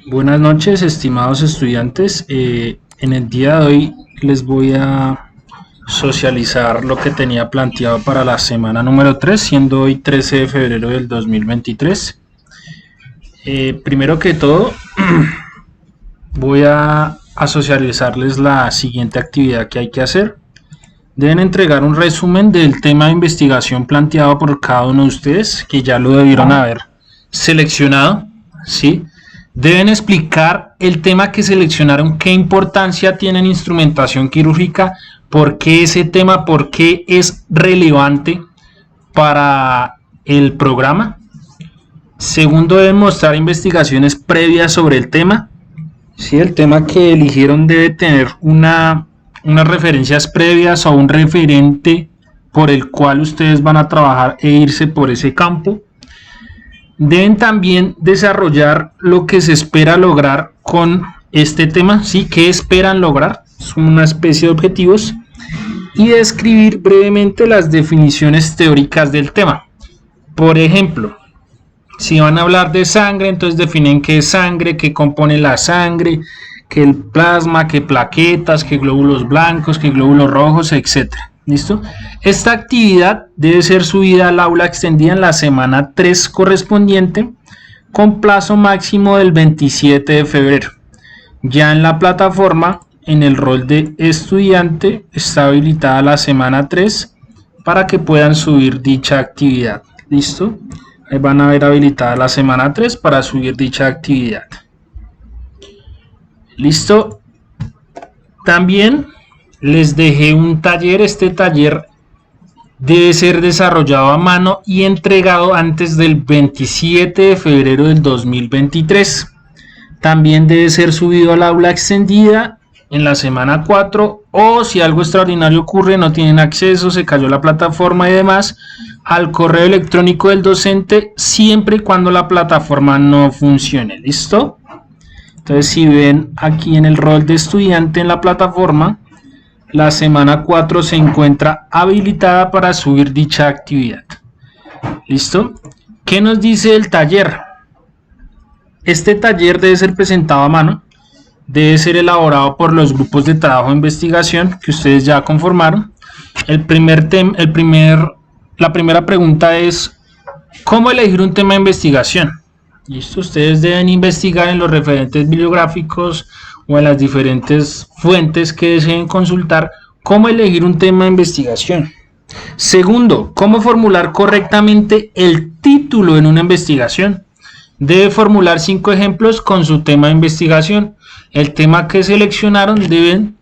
Buenas noches, estimados estudiantes. En el día de hoy les voy a socializar lo que tenía planteado para la semana número 3, siendo hoy 13 de febrero del 2023. Primero que todo, voy a socializarles la siguiente actividad que hay que hacer. Deben entregar un resumen del tema de investigación planteado por cada uno de ustedes, que ya lo debieron haber seleccionado, ¿sí? Deben explicar el tema que seleccionaron, qué importancia tiene en instrumentación quirúrgica, por qué ese tema, por qué es relevante para el programa. Segundo, deben mostrar investigaciones previas sobre el tema. ¿Sí? El tema que eligieron debe tener unas referencias previas o un referente por el cual ustedes van a trabajar e irse por ese campo. Deben también desarrollar lo que se espera lograr con este tema, ¿sí? ¿Qué esperan lograr? Es una especie de objetivos. Y describir brevemente las definiciones teóricas del tema. Por ejemplo, si van a hablar de sangre, entonces definen qué es sangre, qué compone la sangre, qué el plasma, qué plaquetas, qué glóbulos blancos, qué glóbulos rojos, etc. ¿Listo? Esta actividad debe ser subida al aula extendida en la semana 3 correspondiente, con plazo máximo del 27 de febrero. Ya en la plataforma, en el rol de estudiante, está habilitada la semana 3 para que puedan subir dicha actividad. ¿Listo? Ahí van a ver habilitada la semana 3 para subir dicha actividad. ¿Listo? También les dejé un taller. Este taller debe ser desarrollado a mano y entregado antes del 27 de febrero del 2023. También debe ser subido al aula extendida en la semana 4, o si algo extraordinario ocurre, no tienen acceso, se cayó la plataforma y demás, al correo electrónico del docente, siempre y cuando la plataforma no funcione. ¿Listo? Entonces, si ven aquí en el rol de estudiante en la plataforma, la semana 4 se encuentra habilitada para subir dicha actividad. ¿Listo? ¿Qué nos dice el taller? Este taller debe ser presentado a mano, debe ser elaborado por los grupos de trabajo de investigación que ustedes ya conformaron. La primera pregunta es: ¿cómo elegir un tema de investigación? ¿Listo? Ustedes deben investigar en los referentes bibliográficos o en las diferentes fuentes que deseen consultar cómo elegir un tema de investigación. Segundo, cómo formular correctamente el título en una investigación. Debe formular 5 ejemplos con su tema de investigación. El tema que seleccionaron, deben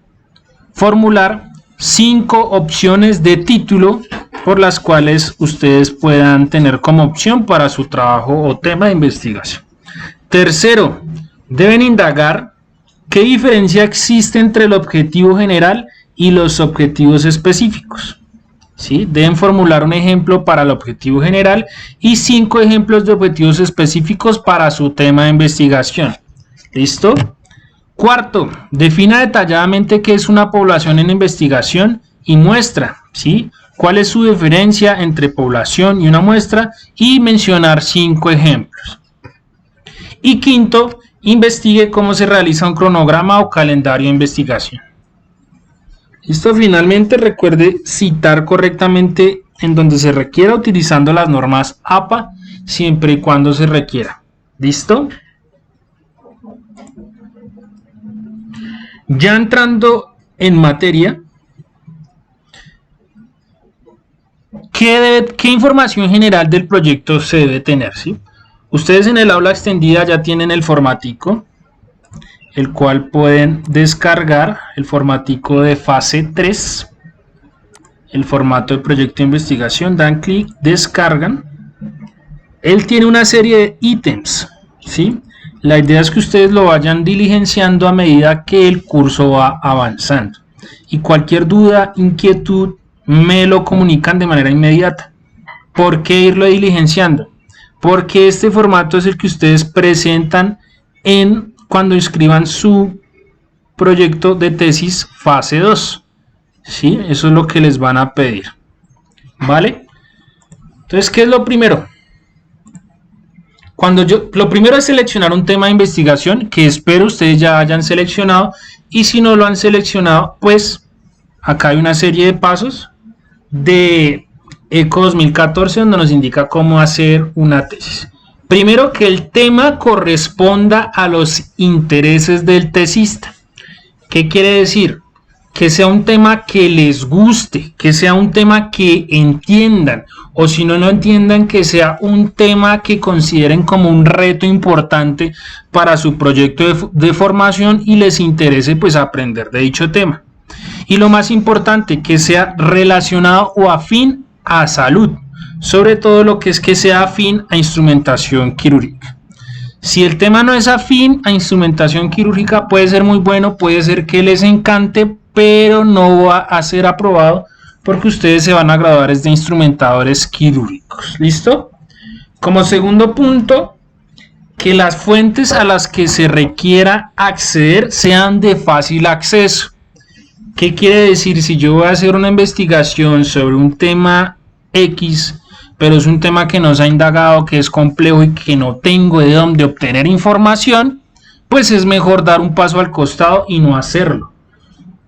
formular 5 opciones de título por las cuales ustedes puedan tener como opción para su trabajo o tema de investigación. Tercero, deben indagar qué diferencia existe entre el objetivo general y los objetivos específicos. ¿Sí? Deben formular un ejemplo para el objetivo general y 5 ejemplos de objetivos específicos para su tema de investigación. ¿Listo? Cuarto, defina detalladamente qué es una población en investigación y muestra, ¿sí? ¿Cuál es su diferencia entre población y una muestra? Y mencionar 5 ejemplos. Y quinto, investigue cómo se realiza un cronograma o calendario de investigación. Listo, finalmente recuerde citar correctamente en donde se requiera utilizando las normas APA, siempre y cuando se requiera. ¿Listo? Ya entrando en materia, ¿qué información general del proyecto se debe tener? ¿Sí? Ustedes en el aula extendida ya tienen el formatico, el cual pueden descargar, el formatico de fase 3, el formato de proyecto de investigación, dan clic, descargan. Él tiene una serie de ítems, ¿sí? La idea es que ustedes lo vayan diligenciando a medida que el curso va avanzando. Y cualquier duda, inquietud, me lo comunican de manera inmediata. ¿Por qué irlo diligenciando? Porque este formato es el que ustedes presentan cuando inscriban su proyecto de tesis fase 2. ¿Sí? Eso es lo que les van a pedir. ¿Vale? Entonces, ¿qué es lo primero? Lo primero es seleccionar un tema de investigación que espero ustedes ya hayan seleccionado, y si no lo han seleccionado, pues acá hay una serie de pasos de ECO 2014 donde nos indica cómo hacer una tesis. Primero, que el tema corresponda a los intereses del tesista. ¿Qué quiere decir? Que sea un tema que les guste, que sea un tema que entiendan, o si no lo entiendan, que sea un tema que consideren como un reto importante para su proyecto de formación y les interese pues aprender de dicho tema. Y lo más importante, que sea relacionado o afín a salud, sobre todo lo que es que sea afín a instrumentación quirúrgica. Si el tema no es afín a instrumentación quirúrgica, puede ser muy bueno, puede ser que les encante, pero no va a ser aprobado porque ustedes se van a graduar de instrumentadores quirúrgicos. ¿Listo? Como segundo punto, que las fuentes a las que se requiera acceder sean de fácil acceso. ¿Qué quiere decir? Si yo voy a hacer una investigación sobre un tema X, pero es un tema que no se ha indagado, que es complejo y que no tengo de dónde obtener información, pues es mejor dar un paso al costado y no hacerlo.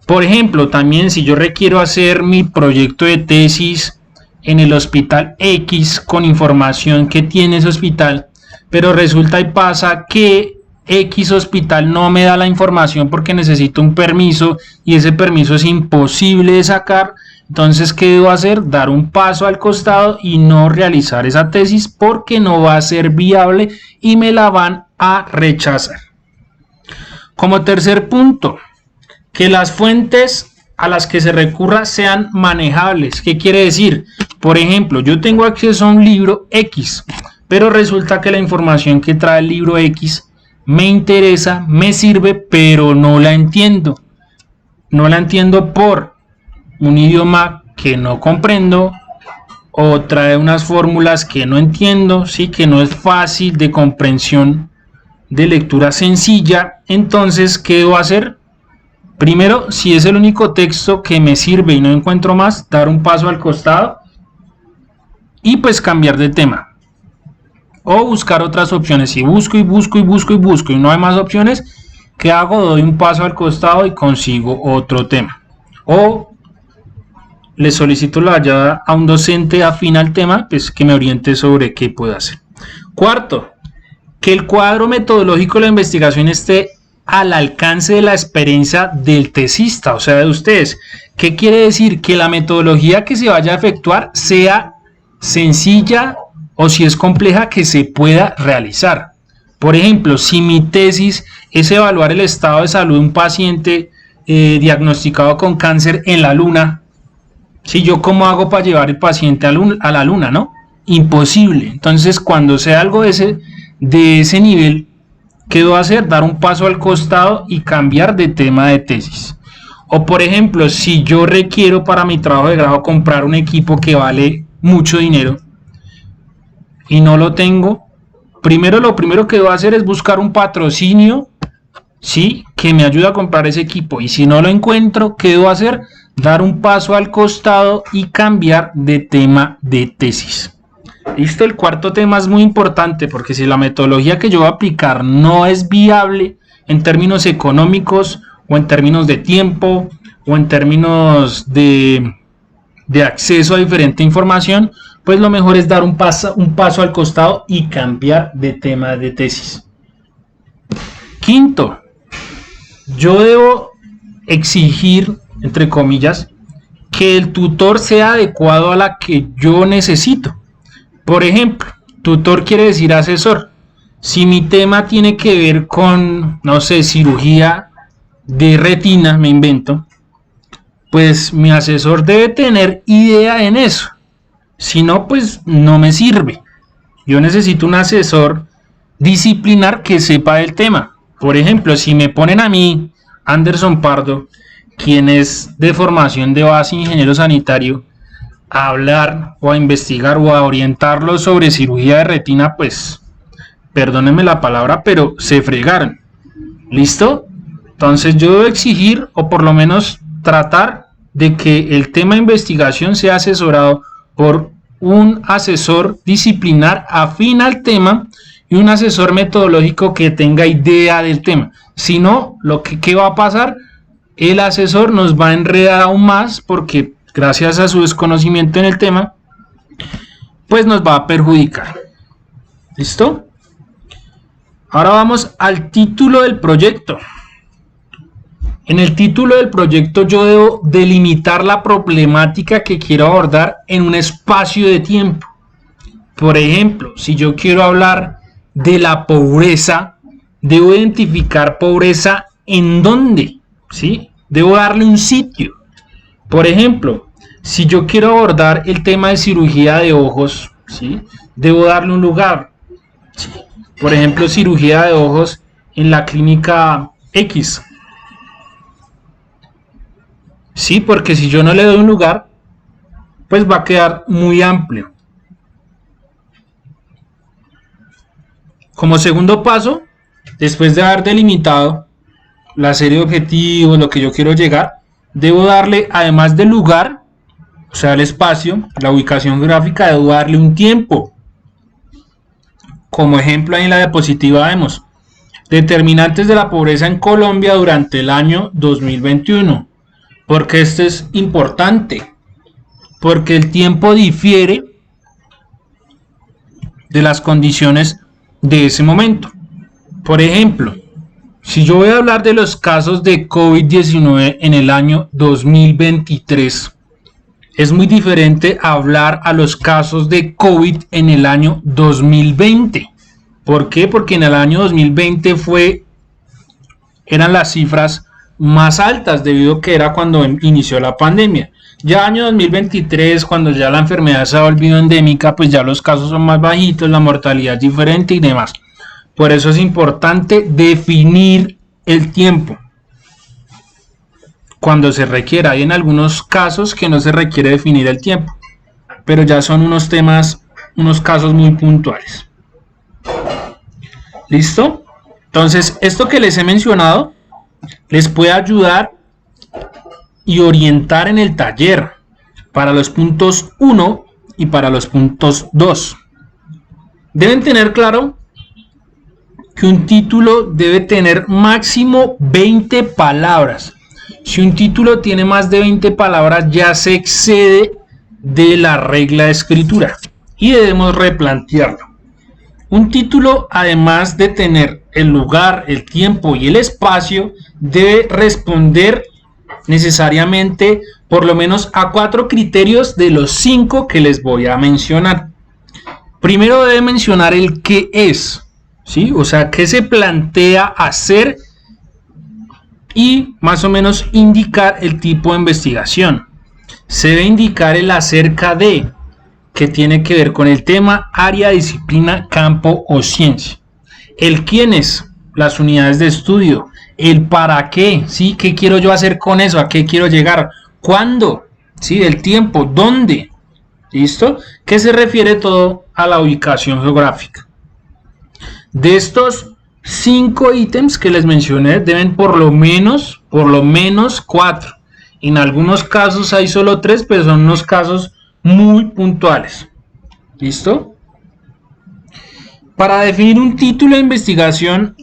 Por ejemplo, también si yo requiero hacer mi proyecto de tesis en el hospital X con información que tiene ese hospital, pero resulta y pasa que X hospital no me da la información porque necesito un permiso y ese permiso es imposible de sacar, entonces ¿qué debo hacer? Dar un paso al costado y no realizar esa tesis porque no va a ser viable y me la van a rechazar. Como tercer punto, que las fuentes a las que se recurra sean manejables. ¿Qué quiere decir? Por ejemplo, yo tengo acceso a un libro X, pero resulta que la información que trae el libro X me interesa, me sirve, pero no la entiendo. No la entiendo por un idioma que no comprendo, o trae unas fórmulas que no entiendo, ¿sí? Que no es fácil de comprensión, de lectura sencilla. Entonces, ¿qué debo hacer? Primero, si es el único texto que me sirve y no encuentro más, dar un paso al costado y pues cambiar de tema. O buscar otras opciones. Si busco y busco y busco y busco y no hay más opciones, ¿qué hago? Doy un paso al costado y consigo otro tema. O le solicito la ayuda a un docente afín al tema, pues que me oriente sobre qué puedo hacer. Cuarto, que el cuadro metodológico de la investigación esté al alcance de la experiencia del tesista, o sea, de ustedes. ¿Qué quiere decir? Que la metodología que se vaya a efectuar sea sencilla, o si es compleja, que se pueda realizar. Por ejemplo, si mi tesis es evaluar el estado de salud de un paciente diagnosticado con cáncer en la luna, si yo cómo hago para llevar el paciente a la luna, ¿no? Imposible. Entonces, cuando sea algo de ese nivel, ¿qué debo hacer? Dar un paso al costado y cambiar de tema de tesis. O por ejemplo, si yo requiero para mi trabajo de grado comprar un equipo que vale mucho dinero y no lo tengo, lo primero que debo hacer es buscar un patrocinio, ¿sí? Que me ayude a comprar ese equipo. Y si no lo encuentro, ¿qué debo hacer? Dar un paso al costado y cambiar de tema de tesis. Listo, el cuarto tema es muy importante porque si la metodología que yo voy a aplicar no es viable en términos económicos o en términos de tiempo o en términos de acceso a diferente información, pues lo mejor es dar un paso al costado y cambiar de tema de tesis. Quinto, yo debo exigir, entre comillas, que el tutor sea adecuado a la que yo necesito. Por ejemplo, tutor quiere decir asesor. Si mi tema tiene que ver con, no sé, cirugía de retina, me invento, pues mi asesor debe tener idea en eso. Si no, pues no me sirve. Yo necesito un asesor disciplinar que sepa del tema. Por ejemplo, si me ponen a mí, Anderson Pardo, quien es de formación de base ingeniero sanitario, a hablar o a investigar o a orientarlo sobre cirugía de retina, pues perdónenme la palabra, pero se fregaron. ¿Listo? Entonces yo debo exigir, o por lo menos tratar de que el tema de investigación sea asesorado por un asesor disciplinar afín al tema y un asesor metodológico que tenga idea del tema. Si no, ¿qué va a pasar? El asesor nos va a enredar aún más porque gracias a su desconocimiento en el tema, pues nos va a perjudicar. ¿Listo? Ahora vamos al título del proyecto. En el título del proyecto yo debo delimitar la problemática que quiero abordar en un espacio de tiempo. Por ejemplo, si yo quiero hablar de la pobreza, debo identificar pobreza en dónde, ¿sí? Debo darle un sitio. Por ejemplo, si yo quiero abordar el tema de cirugía de ojos, ¿sí? Debo darle un lugar. ¿Sí? Por ejemplo, cirugía de ojos en la clínica X. Sí, porque si yo no le doy un lugar, pues va a quedar muy amplio. Como segundo paso, después de haber delimitado la serie de objetivos, lo que yo quiero llegar, debo darle, además del lugar, o sea, el espacio, la ubicación gráfica, debo darle un tiempo. Como ejemplo, ahí en la diapositiva vemos determinantes de la pobreza en Colombia durante el año 2021. Porque esto es importante, porque el tiempo difiere de las condiciones de ese momento. Por ejemplo, si yo voy a hablar de los casos de COVID-19 en el año 2023, es muy diferente hablar a los casos de COVID en el año 2020. ¿Por qué? Porque en el año 2020 eran las cifras más altas debido a que era cuando inició la pandemia. Ya año 2023, cuando ya la enfermedad se ha volvido endémica, pues ya los casos son más bajitos, la mortalidad es diferente y demás. Por eso es importante definir el tiempo cuando se requiera. Hay en algunos casos que no se requiere definir el tiempo, pero ya son unos casos muy puntuales. ¿Listo? Entonces, esto que les he mencionado les puede ayudar y orientar en el taller para los puntos 1 y para los puntos 2. Deben tener claro que un título debe tener máximo 20 palabras. Si un título tiene más de 20 palabras, ya se excede de la regla de escritura y debemos replantearlo. Un título, además de tener el lugar, el tiempo y el espacio, debe responder necesariamente por lo menos a 4 criterios de los 5 que les voy a mencionar. Primero debe mencionar el qué es, ¿sí? O sea, qué se plantea hacer y más o menos indicar el tipo de investigación. Se debe indicar el acerca de, que tiene que ver con el tema, área, disciplina, campo o ciencia. El quiénes, las unidades de estudio. El para qué, ¿sí? ¿Qué quiero yo hacer con eso? ¿A qué quiero llegar? ¿Cuándo? ¿Sí? El tiempo. ¿Dónde? ¿Listo? ¿Qué se refiere todo a la ubicación geográfica? De estos 5 ítems que les mencioné, deben por lo menos 4. En algunos casos hay solo 3, pero son unos casos muy puntuales. ¿Listo? Para definir un título de investigación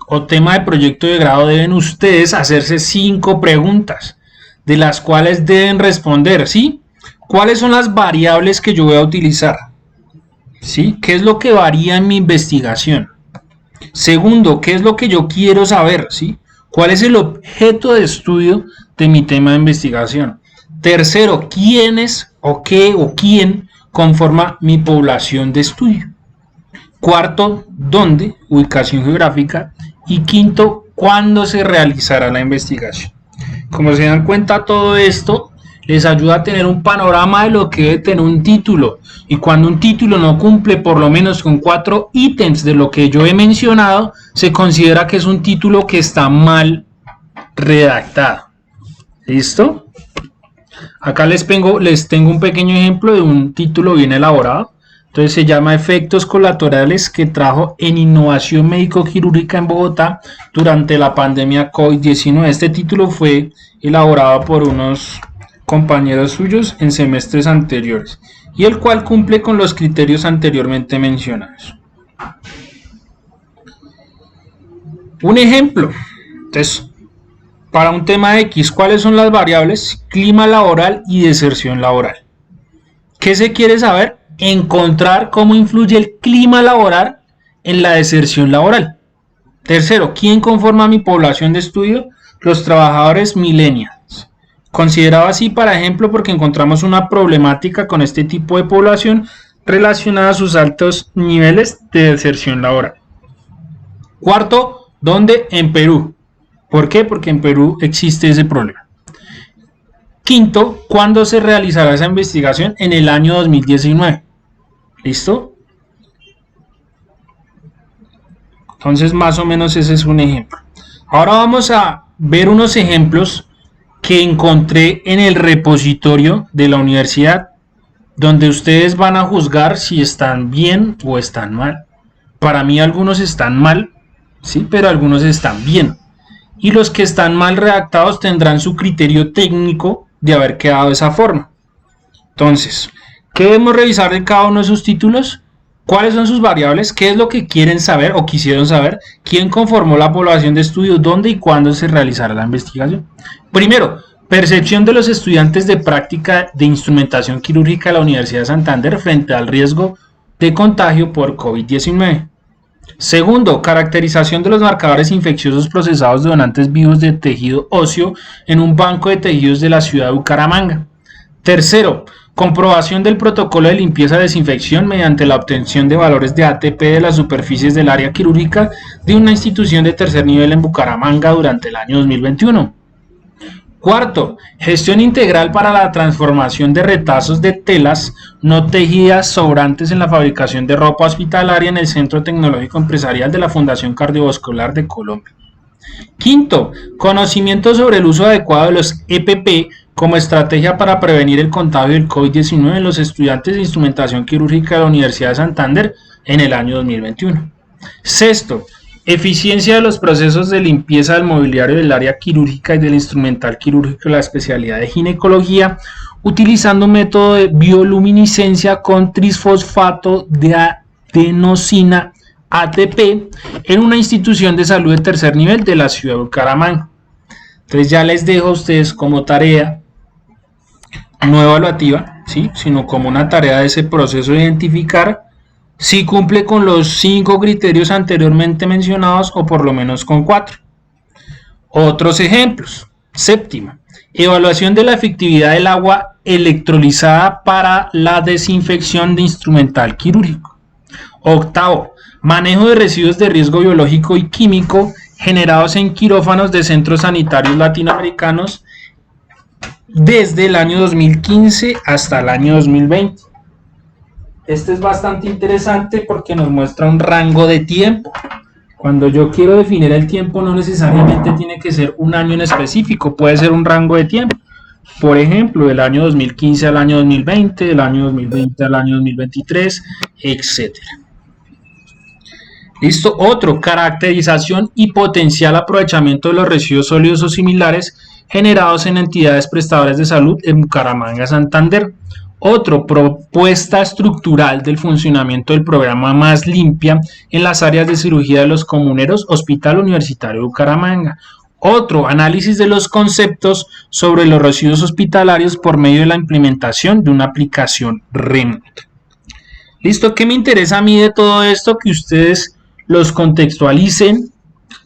o tema de proyecto de grado deben ustedes hacerse 5 preguntas, de las cuales deben responder, ¿sí? ¿Cuáles son las variables que yo voy a utilizar? ¿Sí? ¿Qué es lo que varía en mi investigación? Segundo, ¿qué es lo que yo quiero saber? ¿Sí? ¿Cuál es el objeto de estudio de mi tema de investigación? Tercero, ¿quiénes o qué o quién conforma mi población de estudio? Cuarto, ¿dónde? Ubicación geográfica. Y quinto, ¿cuándo se realizará la investigación? Como se dan cuenta, todo esto les ayuda a tener un panorama de lo que debe tener un título. Y cuando un título no cumple por lo menos con 4 ítems de lo que yo he mencionado, se considera que es un título que está mal redactado. ¿Listo? Acá les tengo un pequeño ejemplo de un título bien elaborado. Entonces se llama Efectos colaterales que trajo en innovación médico-quirúrgica en Bogotá durante la pandemia COVID-19. Este título fue elaborado por unos compañeros suyos en semestres anteriores y el cual cumple con los criterios anteriormente mencionados. Un ejemplo, entonces, para un tema X, ¿cuáles son las variables? Clima laboral y deserción laboral. ¿Qué se quiere saber? Encontrar cómo influye el clima laboral en la deserción laboral. Tercero, ¿quién conforma mi población de estudio? Los trabajadores millennials. Considerado así, por ejemplo, porque encontramos una problemática con este tipo de población relacionada a sus altos niveles de deserción laboral. Cuarto, ¿dónde? En Perú. ¿Por qué? Porque en Perú existe ese problema. Quinto, ¿cuándo se realizará esa investigación? En el año 2019. ¿Listo? Entonces, más o menos ese es un ejemplo. Ahora vamos a ver unos ejemplos que encontré en el repositorio de la universidad, donde ustedes van a juzgar si están bien o están mal. Para mí algunos están mal, sí, pero algunos están bien. Y los que están mal redactados tendrán su criterio técnico de haber quedado de esa forma. Entonces, ¿qué debemos revisar de cada uno de sus títulos? ¿Cuáles son sus variables? ¿Qué es lo que quieren saber o quisieron saber? ¿Quién conformó la población de estudio? ¿Dónde y cuándo se realizará la investigación? Primero, percepción de los estudiantes de práctica de instrumentación quirúrgica de la Universidad de Santander frente al riesgo de contagio por COVID-19. Segundo, caracterización de los marcadores infecciosos procesados de donantes vivos de tejido óseo en un banco de tejidos de la ciudad de Bucaramanga. Tercero, comprobación del protocolo de limpieza y desinfección mediante la obtención de valores de ATP de las superficies del área quirúrgica de una institución de tercer nivel en Bucaramanga durante el año 2021. Cuarto, gestión integral para la transformación de retazos de telas no tejidas sobrantes en la fabricación de ropa hospitalaria en el Centro Tecnológico Empresarial de la Fundación Cardiovascular de Colombia. Quinto, conocimiento sobre el uso adecuado de los EPP como estrategia para prevenir el contagio del COVID-19 en los estudiantes de instrumentación quirúrgica de la Universidad de Santander en el año 2021. Sexto, eficiencia de los procesos de limpieza del mobiliario del área quirúrgica y del instrumental quirúrgico de la especialidad de ginecología, utilizando un método de bioluminiscencia con trisfosfato de adenosina ATP en una institución de salud de tercer nivel de la ciudad de Bucaramanga. Entonces ya les dejo a ustedes como tarea, no evaluativa, ¿sí?, sino como una tarea de ese proceso de identificar si cumple con los 5 criterios anteriormente mencionados o por lo menos con 4. Otros ejemplos. Séptimo, evaluación de la efectividad del agua electrolizada para la desinfección de instrumental quirúrgico. Octavo, manejo de residuos de riesgo biológico y químico generados en quirófanos de centros sanitarios latinoamericanos desde el año 2015 hasta el año 2020. Este es bastante interesante porque nos muestra un rango de tiempo. Cuando yo quiero definir el tiempo, no necesariamente tiene que ser un año en específico, puede ser un rango de tiempo. Por ejemplo, del año 2015 al año 2020, del año 2020 al año 2023, etc. Listo. Otro, caracterización y potencial aprovechamiento de los residuos sólidos o similares generados en entidades prestadoras de salud en Bucaramanga, Santander. Otro, propuesta estructural del funcionamiento del programa Más Limpia en las áreas de cirugía de los comuneros, Hospital Universitario de Bucaramanga. Otro, análisis de los conceptos sobre los residuos hospitalarios por medio de la implementación de una aplicación remota. Listo, ¿qué me interesa a mí de todo esto? Que ustedes los contextualicen,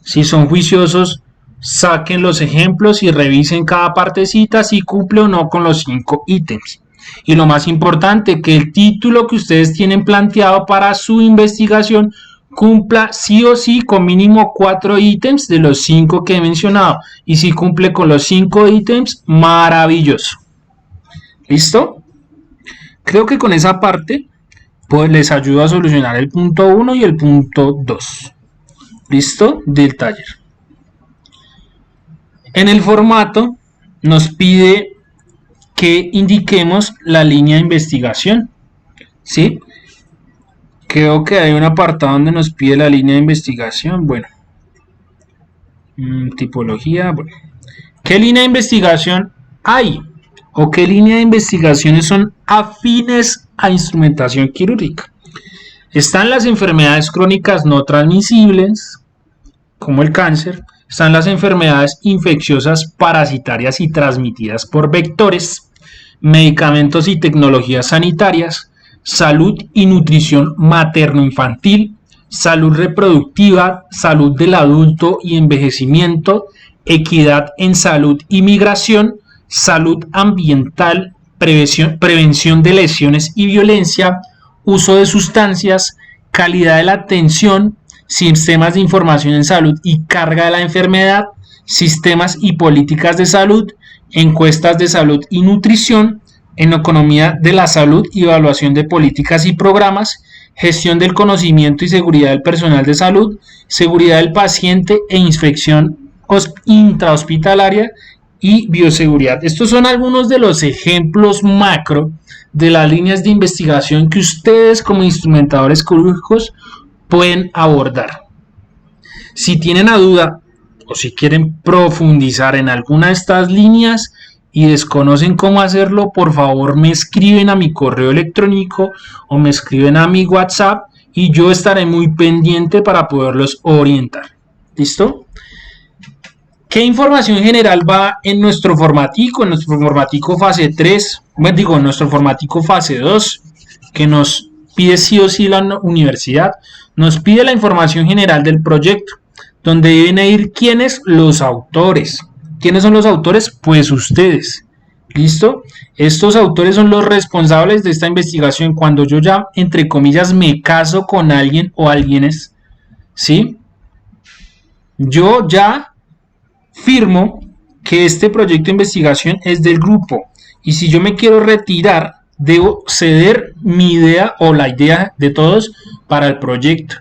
si son juiciosos, saquen los ejemplos y revisen cada partecita si cumple o no con los 5 ítems. Y lo más importante, que el título que ustedes tienen planteado para su investigación cumpla sí o sí con mínimo 4 ítems de los 5 que he mencionado. Y si cumple con los 5 ítems, maravilloso. ¿Listo? Creo que con esa parte pues les ayudo a solucionar el punto 1 y el punto 2. ¿Listo? Del taller. En el formato nos pide que indiquemos la línea de investigación, ¿sí? Creo que hay un apartado donde nos pide la línea de investigación. Bueno, tipología. Bueno, ¿qué línea de investigación hay? ¿O qué línea de investigaciones son afines a instrumentación quirúrgica? Están las enfermedades crónicas no transmisibles, como el cáncer, están las enfermedades infecciosas parasitarias y transmitidas por vectores, medicamentos y tecnologías sanitarias, salud y nutrición materno-infantil, salud reproductiva, salud del adulto y envejecimiento, equidad en salud y migración, salud ambiental, prevención de lesiones y violencia, uso de sustancias, calidad de la atención, sistemas de información en salud y carga de la enfermedad, sistemas y políticas de salud, encuestas de salud y nutrición, en economía de la salud y evaluación de políticas y programas, gestión del conocimiento y seguridad del personal de salud, seguridad del paciente e inspección intrahospitalaria y bioseguridad. Estos son algunos de los ejemplos macro de las líneas de investigación que ustedes como instrumentadores quirúrgicos pueden abordar. Si tienen a duda o si quieren profundizar en alguna de estas líneas y desconocen cómo hacerlo, por favor me escriben a mi correo electrónico o me escriben a mi WhatsApp y yo estaré muy pendiente para poderlos orientar. ¿Listo? ¿Qué información general va en nuestro formatico? En nuestro formatico fase 3, en nuestro formatico fase 2, que nos pide sí o sí la universidad, nos pide la información general del proyecto, donde deben ir quiénes, los autores. ¿Quiénes son los autores? Pues ustedes. ¿Listo? Estos autores son los responsables de esta investigación. Cuando yo ya, entre comillas, me caso con alguien o alguienes, ¿sí? Yo ya firmo que este proyecto de investigación es del grupo y si yo me quiero retirar debo ceder mi idea o la idea de todos para el proyecto.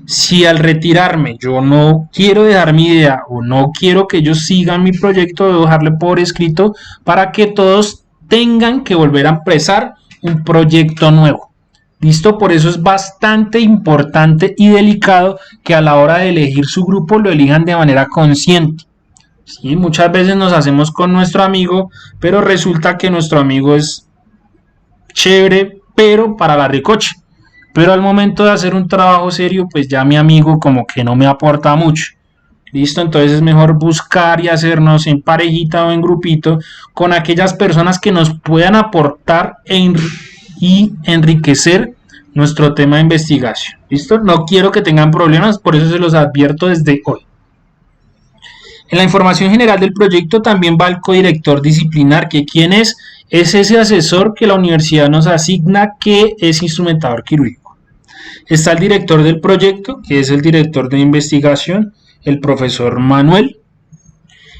Si al retirarme yo no quiero dejar mi idea o no quiero que ellos sigan mi proyecto, debo dejarle por escrito para que todos tengan que volver a empezar un proyecto nuevo. ¿Listo? Por eso es bastante importante y delicado que a la hora de elegir su grupo lo elijan de manera consciente. ¿Sí? Muchas veces nos hacemos con nuestro amigo, pero resulta que nuestro amigo es chévere, pero para la ricocha. Pero al momento de hacer un trabajo serio, pues ya mi amigo como que no me aporta mucho. ¿Listo? Entonces es mejor buscar y hacernos en parejita o en grupito con aquellas personas que nos puedan aportar y enriquecer nuestro tema de investigación. ¿Listo? No quiero que tengan problemas, por eso se los advierto desde hoy. En la información general del proyecto también va el codirector disciplinar, que quién es ese asesor que la universidad nos asigna que es instrumentador quirúrgico. Está el director del proyecto, que es el director de investigación, el profesor Manuel.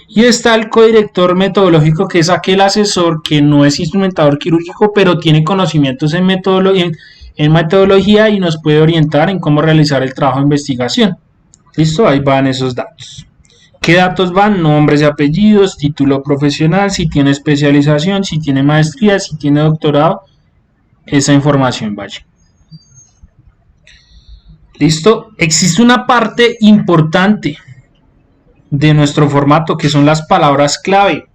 Y está el codirector metodológico, que es aquel asesor que no es instrumentador quirúrgico, pero tiene conocimientos en metodología y nos puede orientar en cómo realizar el trabajo de investigación. ¿Listo? Ahí van esos datos. ¿Qué datos van? Nombres y apellidos, título profesional, si tiene especialización, si tiene maestría, si tiene doctorado, esa información vaya. ¿Listo? Existe una parte importante de nuestro formato que son las palabras clave.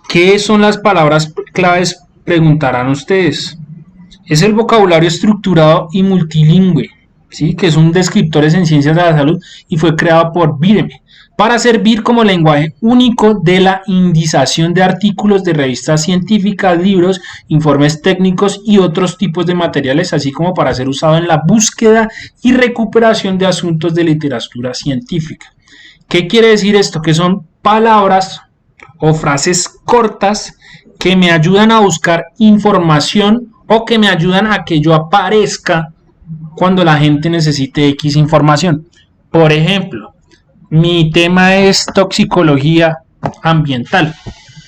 ¿Qué son las palabras claves? Preguntarán ustedes. Es el vocabulario estructurado y multilingüe, ¿sí? Que es un descriptor en ciencias de la salud y fue creado por Bireme para servir como lenguaje único de la indización de artículos de revistas científicas, libros, informes técnicos y otros tipos de materiales, así como para ser usado en la búsqueda y recuperación de asuntos de literatura científica. ¿Qué quiere decir esto? Que son palabras o frases cortas que me ayudan a buscar información o que me ayudan a que yo aparezca cuando la gente necesite X información. Por ejemplo, mi tema es toxicología ambiental.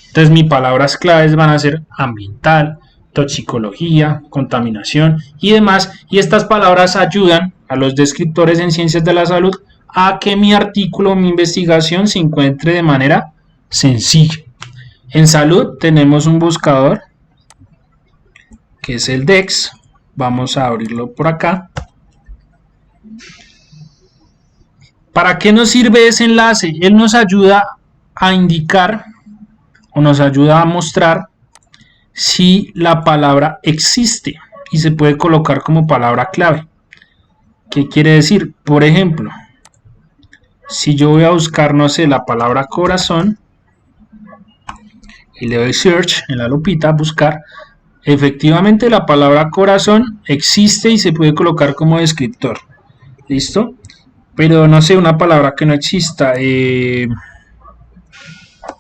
Entonces mis palabras claves van a ser ambiental, toxicología, contaminación y demás. Y estas palabras ayudan a los descriptores en ciencias de la salud a que mi artículo, mi investigación se encuentre de manera sencilla. En salud tenemos un buscador que es el DEX. Vamos a abrirlo por acá. ¿Para qué nos sirve ese enlace? Él nos ayuda a indicar o nos ayuda a mostrar si la palabra existe y se puede colocar como palabra clave. ¿Qué quiere decir? Por ejemplo, Si yo voy a buscar, no sé, la palabra corazón y le doy search en la lupita, buscar, efectivamente la palabra corazón existe y se puede colocar como descriptor. ¿Listo? Pero no sé, una palabra que no exista,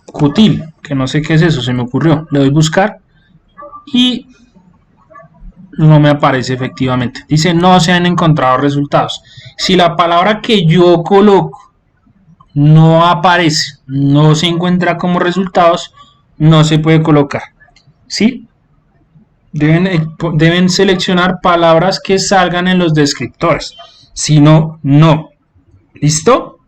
cutil, que no sé qué es eso, se me ocurrió. Le doy buscar y no me aparece efectivamente. Dice no se han encontrado resultados. Si la palabra que yo coloco no aparece, no se encuentra como resultados, no se puede colocar. ¿Sí? Deben seleccionar palabras que salgan en los descriptores. Si no, no. ¿Listo?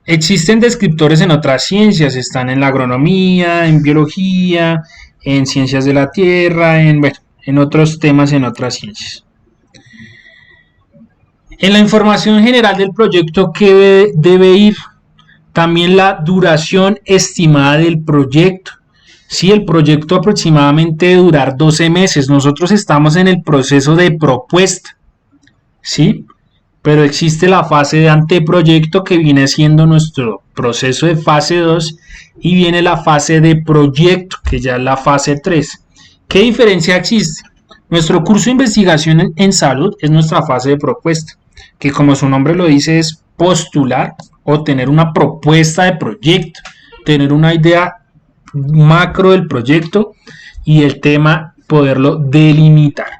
Existen descriptores en otras ciencias, están en la agronomía, en biología, en ciencias de la tierra, en otros temas, en otras ciencias. En la información general del proyecto, ¿qué debe ir? También la duración estimada del proyecto. Si el proyecto aproximadamente debe durar 12 meses, nosotros estamos en el proceso de propuesta, ¿sí? Pero existe la fase de anteproyecto que viene siendo nuestro proceso de fase 2 y viene la fase de proyecto que ya es la fase 3. ¿Qué diferencia existe? Nuestro curso de investigación en salud es nuestra fase de propuesta, que como su nombre lo dice es postular o tener una propuesta de proyecto, tener una idea macro del proyecto y el tema poderlo delimitar.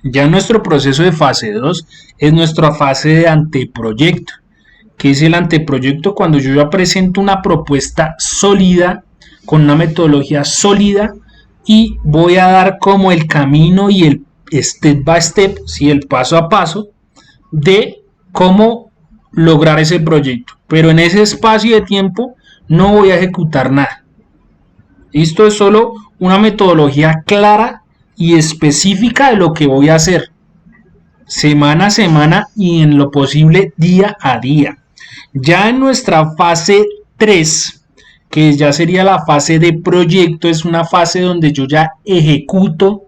Ya nuestro proceso de fase 2 es nuestra fase de anteproyecto. ¿Qué es el anteproyecto? Cuando yo ya presento una propuesta sólida, con una metodología sólida, y voy a dar como el camino y el step by step, ¿sí? El paso a paso, de cómo lograr ese proyecto. Pero en ese espacio de tiempo no voy a ejecutar nada. Esto es solo una metodología clara y específica de lo que voy a hacer semana a semana y en lo posible día a día. Ya en nuestra fase 3, que ya sería la fase de proyecto, es una fase donde yo ya ejecuto,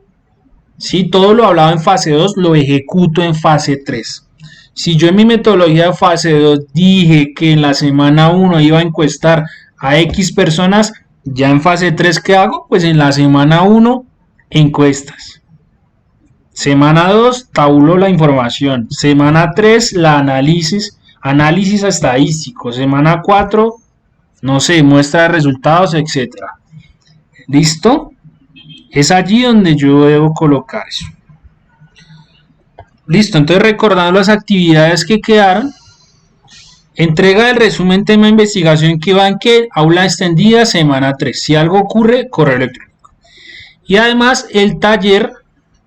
¿sí? Todo lo hablado en fase 2 lo ejecuto en fase 3. Si yo en mi metodología de fase 2 dije que en la semana 1 iba a encuestar a X personas, ya en fase 3, ¿qué hago? Pues en la semana 1 encuestas. Semana 2, tabulo la información. Semana 3, la análisis estadístico. Semana 4, no sé, muestra de resultados, etc. ¿Listo? Es allí donde yo debo colocar eso. Listo, entonces recordando las actividades que quedaron. Entrega del resumen tema de investigación que va en qué, aula extendida, semana 3. Si algo ocurre, correo electrónico. Y además el taller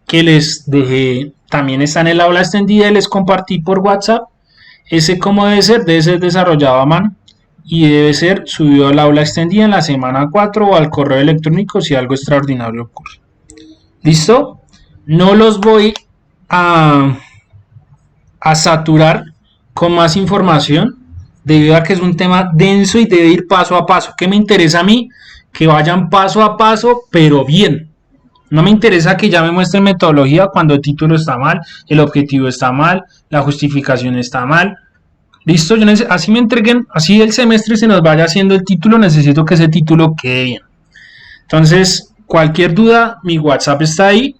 que les dejé también está en el aula extendida y les compartí por WhatsApp. Ese como debe ser desarrollado a mano y debe ser subido al aula extendida en la semana 4 o al correo electrónico si algo extraordinario ocurre. ¿Listo? No los voy a saturar con más información debido a que es un tema denso y debe ir paso a paso. ¿Qué me interesa a mí? Que vayan paso a paso, pero bien. No me interesa que ya me muestren metodología cuando el título está mal, el objetivo está mal, la justificación está mal. Listo, así me entreguen, así el semestre se nos vaya haciendo el título, necesito que ese título quede bien. Entonces, cualquier duda, mi WhatsApp está ahí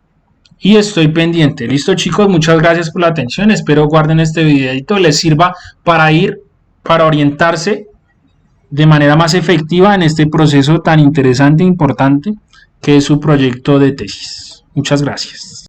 y estoy pendiente. Listo, chicos, muchas gracias por la atención. Espero guarden este videito, les sirva para orientarse de manera más efectiva en este proceso tan interesante e importante que es su proyecto de tesis. Muchas gracias.